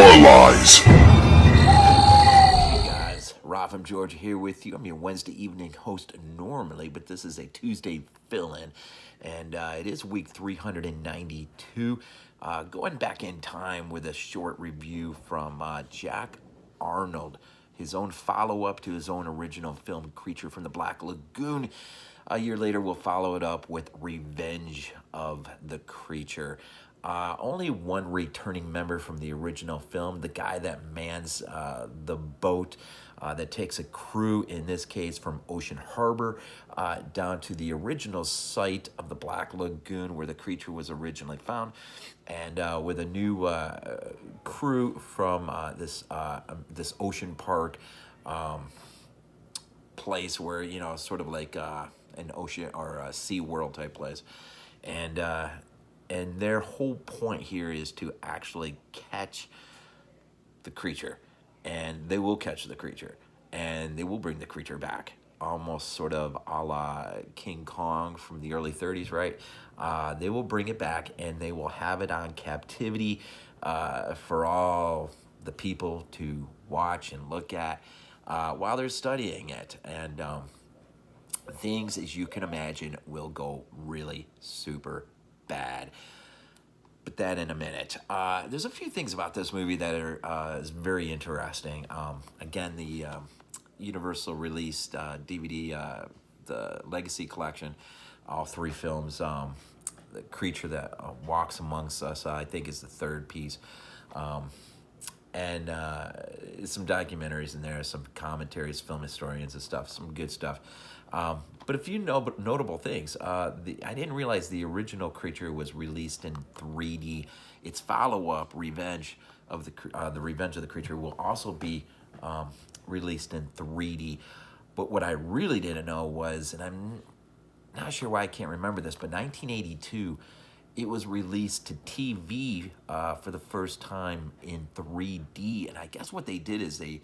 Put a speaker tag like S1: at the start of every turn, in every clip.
S1: Horror Lies.
S2: Hey guys, Rob from Georgia here with you. I'm your Wednesday evening host normally, but this is a Tuesday fill-in, and it is week 392. Going back in time with a short review from Jack Arnold, his own follow-up to his own original film, Creature from the Black Lagoon. A year later, we'll follow it up with Revenge of the Creature. Only one returning member from the original film, the guy that mans the boat that takes a crew, in this case from Ocean Harbor, down to the original site of the Black Lagoon where the creature was originally found. And with a new crew from this ocean park place where, you know, sort of like an ocean or a Sea World type place. And their whole point here is to actually catch the creature. And they will catch the creature. And they will bring the creature back. Almost sort of a la King Kong from the early 30s, right? They will bring it back and they will have it on captivity for all the people to watch and look at while they're studying it. And things, as you can imagine, will go really super bad. But that in a minute. There's a few things about this movie that are is very interesting. Again, the Universal released DVD, the Legacy Collection, all three films. The Creature That Walks Amongst Us, I think, is the third piece. And some documentaries in there, some commentaries, film historians and stuff, some good stuff. But a few notable things. I didn't realize the original Creature was released in 3D. Its follow-up, Revenge of the Revenge of the Creature, will also be released in 3D. But what I really didn't know was, and I'm not sure why I can't remember this, but 1982, it was released to TV for the first time in 3D. And I guess what they did is they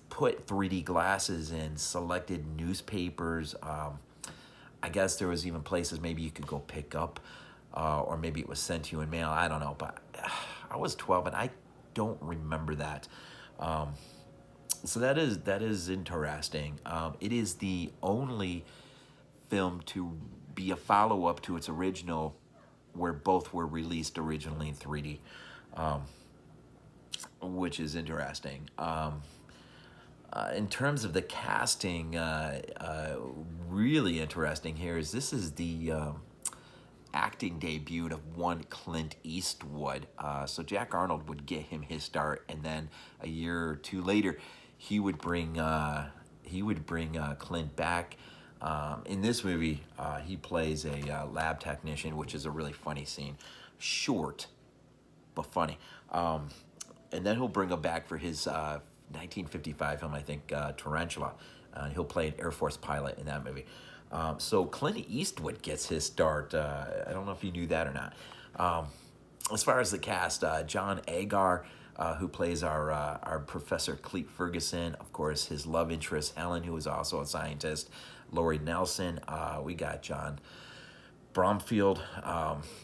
S2: put 3D glasses in selected newspapers. I guess there was even places maybe you could go pick up, or maybe it was sent to you in mail. I don't know, but I was 12 and I don't remember that. So that is interesting. It is the only film to be a follow-up to its original, where both were released originally in 3D. Which is interesting. In terms of the casting, really interesting here is this is the acting debut of one Clint Eastwood. So Jack Arnold would get him his start, and then a year or two later, he would bring Clint back. In this movie, he plays a lab technician, which is a really funny scene. Short, but funny. And then he'll bring him back for his 1955 film, I think, Tarantula. He'll play an Air Force pilot in that movie. So Clint Eastwood gets his start. I don't know if you knew that or not. As far as the cast, John Agar, who plays our Professor Cleet Ferguson. Of course, his love interest, Helen, who is also a scientist. Laurie Nelson. We got John Bromfield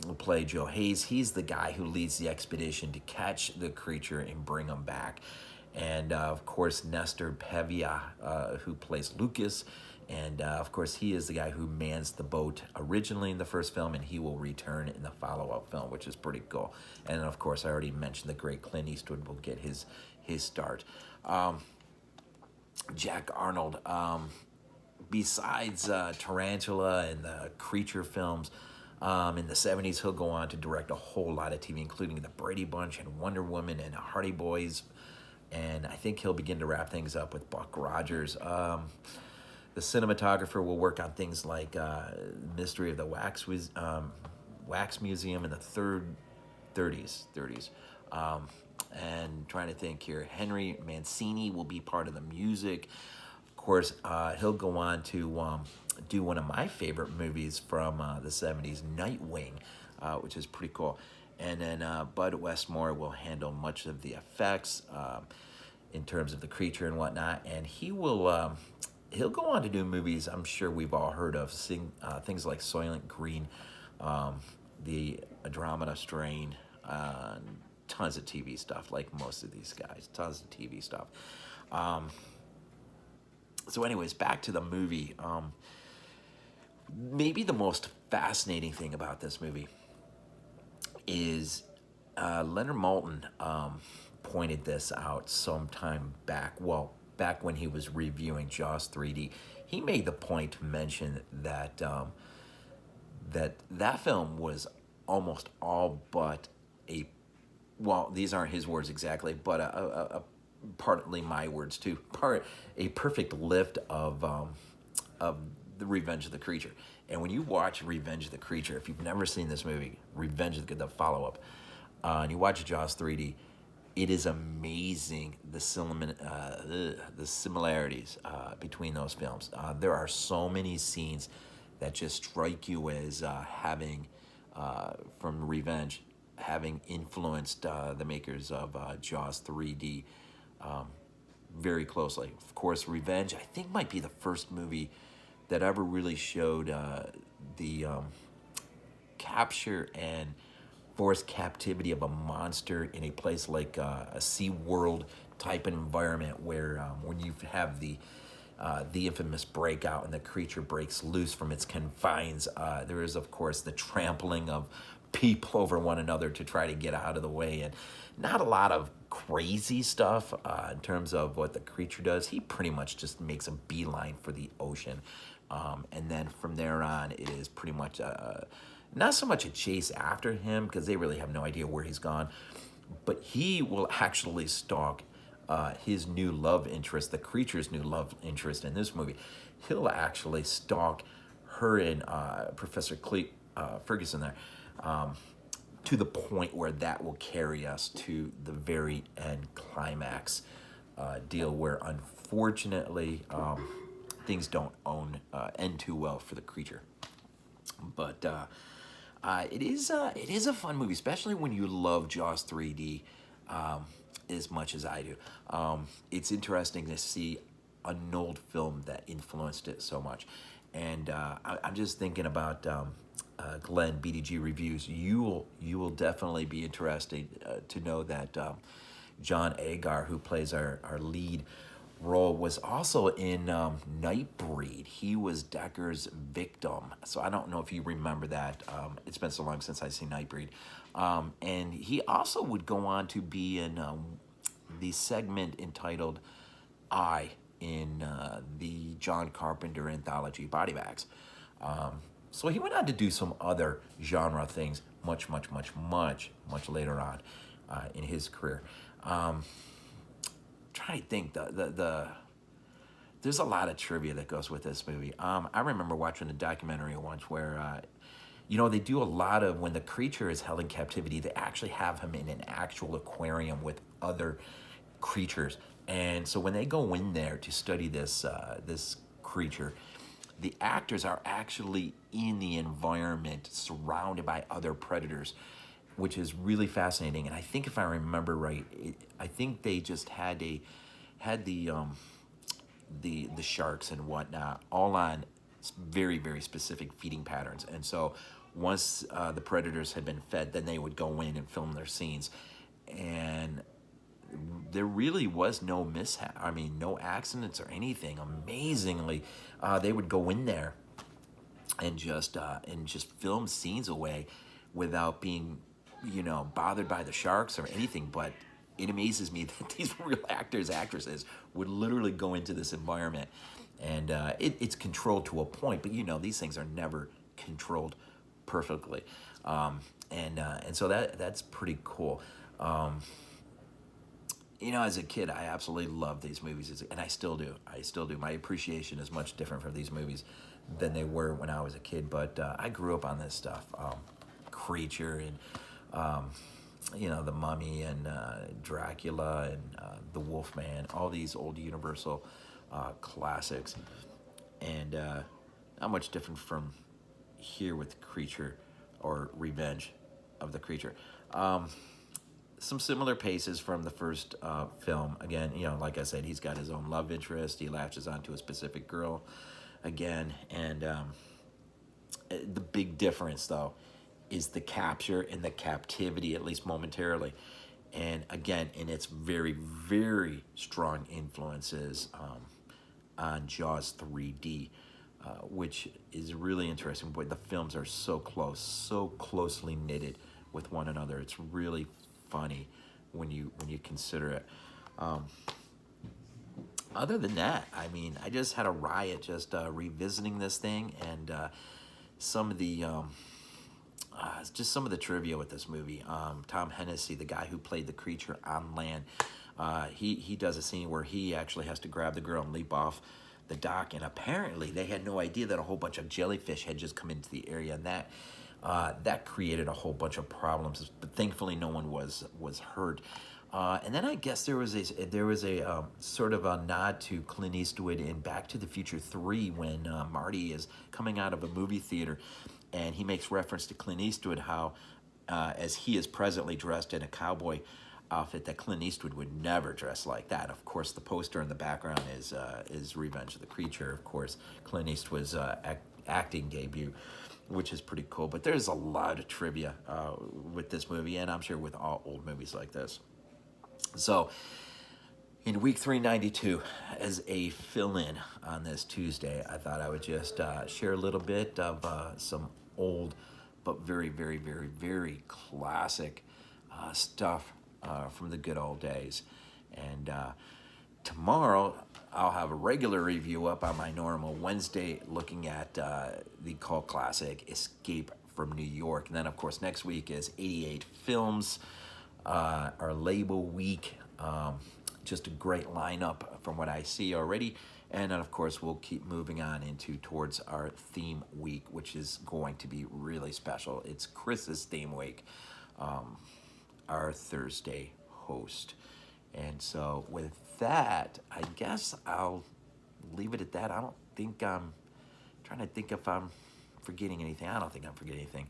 S2: will play Joe Hayes. He's the guy who leads the expedition to catch the creature and bring him back. And of course, Nestor Paiva, who plays Lucas. And of course, he is the guy who mans the boat originally in the first film, and he will return in the follow-up film, which is pretty cool. And of course, I already mentioned the great Clint Eastwood will get his start. Jack Arnold. Besides Tarantula and the Creature films, in the 70s, he'll go on to direct a whole lot of TV, including The Brady Bunch and Wonder Woman and Hardy Boys. And I think he'll begin to wrap things up with Buck Rogers. The cinematographer will work on things like Mystery of the Wax Museum in the 30s. And trying to think here, Henry Mancini will be part of the music. Of course, he'll go on to do one of my favorite movies from the 70s, Nightwing, which is pretty cool. And then Bud Westmore will handle much of the effects in terms of the creature and whatnot. And he'll go on to do movies I'm sure we've all heard of, things like Soylent Green, the Andromeda Strain, tons of TV stuff, like most of these guys, tons of TV stuff. Um, so anyways, back to the movie. Maybe the most fascinating thing about this movie is Leonard Maltin pointed this out sometime back. Well, back when he was reviewing Jaws 3D, he made the point to mention that that film was almost all but a, well, these aren't his words exactly, but a partly my words too, a perfect lift of the Revenge of the Creature. And when you watch Revenge of the Creature, if you've never seen this movie, Revenge of the follow-up, and you watch Jaws 3D, it is amazing the similarities between those films. There are so many scenes that just strike you as having, from Revenge, having influenced the makers of Jaws 3D very closely. Of course, Revenge, I think, might be the first movie that ever really showed the capture and forced captivity of a monster in a place like a Sea World type environment, where when you have the infamous breakout and the creature breaks loose from its confines, there is, of course, the trampling of people over one another to try to get out of the way, and not a lot of crazy stuff in terms of what the creature does. He pretty much just makes a beeline for the ocean, and then from there on, it is pretty much not so much a chase after him, because they really have no idea where he's gone, but he will actually stalk his new love interest, the creature's new love interest in this movie. He'll actually stalk her and Professor Ferguson there, to the point where that will carry us to the very end climax deal, where unfortunately things don't end too well for the creature. But it is a fun movie, especially when you love Jaws 3D as much as I do. It's interesting to see an old film that influenced it so much. And I'm just thinking about Glenn, BDG Reviews. You will definitely be interested to know that John Agar, who plays our lead role, was also in Nightbreed. He was Decker's victim. So I don't know if you remember that. It's been so long since I've seen Nightbreed. And he also would go on to be in the segment entitled I in the John Carpenter anthology BodyBags. So he went on to do some other genre things much later on in his career. Trying to think, there's a lot of trivia that goes with this movie. I remember watching a documentary once where they do a lot of, when the creature is held in captivity, they actually have him in an actual aquarium with other creatures. And so when they go in there to study this creature, the actors are actually in the environment surrounded by other predators, which is really fascinating. And I think, if I remember right, I think they just had the sharks and whatnot all on very, very specific feeding patterns. And so once the predators had been fed, then they would go in and film their scenes. And there really was no mishap. I mean, no accidents or anything. Amazingly, they would go in there and just film scenes away without being, bothered by the sharks or anything. But it amazes me that these real actresses would literally go into this environment, and it's controlled to a point. But these things are never controlled perfectly, and so that's pretty cool. As a kid, I absolutely loved these movies, and I still do. My appreciation is much different for these movies than they were when I was a kid, but I grew up on this stuff. Creature and, The Mummy and Dracula and The Wolfman, all these old Universal classics. And not much different from here with Creature or Revenge of the Creature. Some similar paces from the first film. Again, like I said, he's got his own love interest. He latches onto a specific girl again. And the big difference, though, is the capture and the captivity, at least momentarily. And again, in its very, very strong influences on Jaws 3D, which is really interesting. But the films are so close, so closely knitted with one another. It's really funny when you consider it. Other than that, I mean, I just had a riot just revisiting this thing, and some of the just some of the trivia with this movie. Tom Hennessy, the guy who played the creature on land, he does a scene where he actually has to grab the girl and leap off the dock, and apparently they had no idea that a whole bunch of jellyfish had just come into the area, and that created a whole bunch of problems. But thankfully, no one was hurt. And then I guess there was a sort of a nod to Clint Eastwood in Back to the Future 3 when Marty is coming out of a movie theater, and he makes reference to Clint Eastwood, how as he is presently dressed in a cowboy outfit, that Clint Eastwood would never dress like that. Of course, the poster in the background is Revenge of the Creature. Of course, Clint Eastwood's acting debut, which is pretty cool. But there's a lot of trivia with this movie, and I'm sure with all old movies like this. So, in week 392, as a fill-in on this Tuesday, I thought I would just share a little bit of some old, but very, very, very, very classic stuff from the good old days. And tomorrow, I'll have a regular review up on my normal Wednesday, looking at the cult classic Escape from New York. And then, of course, next week is 88 Films, our label week. Just a great lineup from what I see already. And then, of course, we'll keep moving on towards our theme week, which is going to be really special. It's Chris's theme week, our Thursday host. And so with that, I guess I'll leave it at that. I don't think I'm trying to think if I'm forgetting anything. I don't think I'm forgetting anything.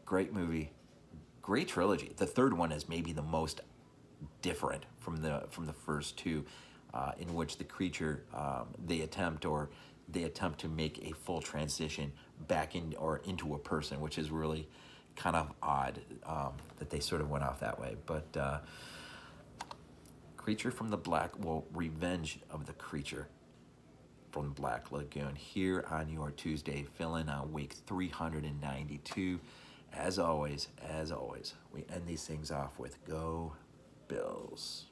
S2: Great movie, great trilogy. The third one is maybe the most different from the first two, in which the creature they attempt to make a full transition back into a person, which is really kind of odd that they sort of went off that way. But Creature from the Revenge of the Creature from the Black Lagoon, here on your Tuesday, fill-in on week 392. As always, we end these things off with Go Bills.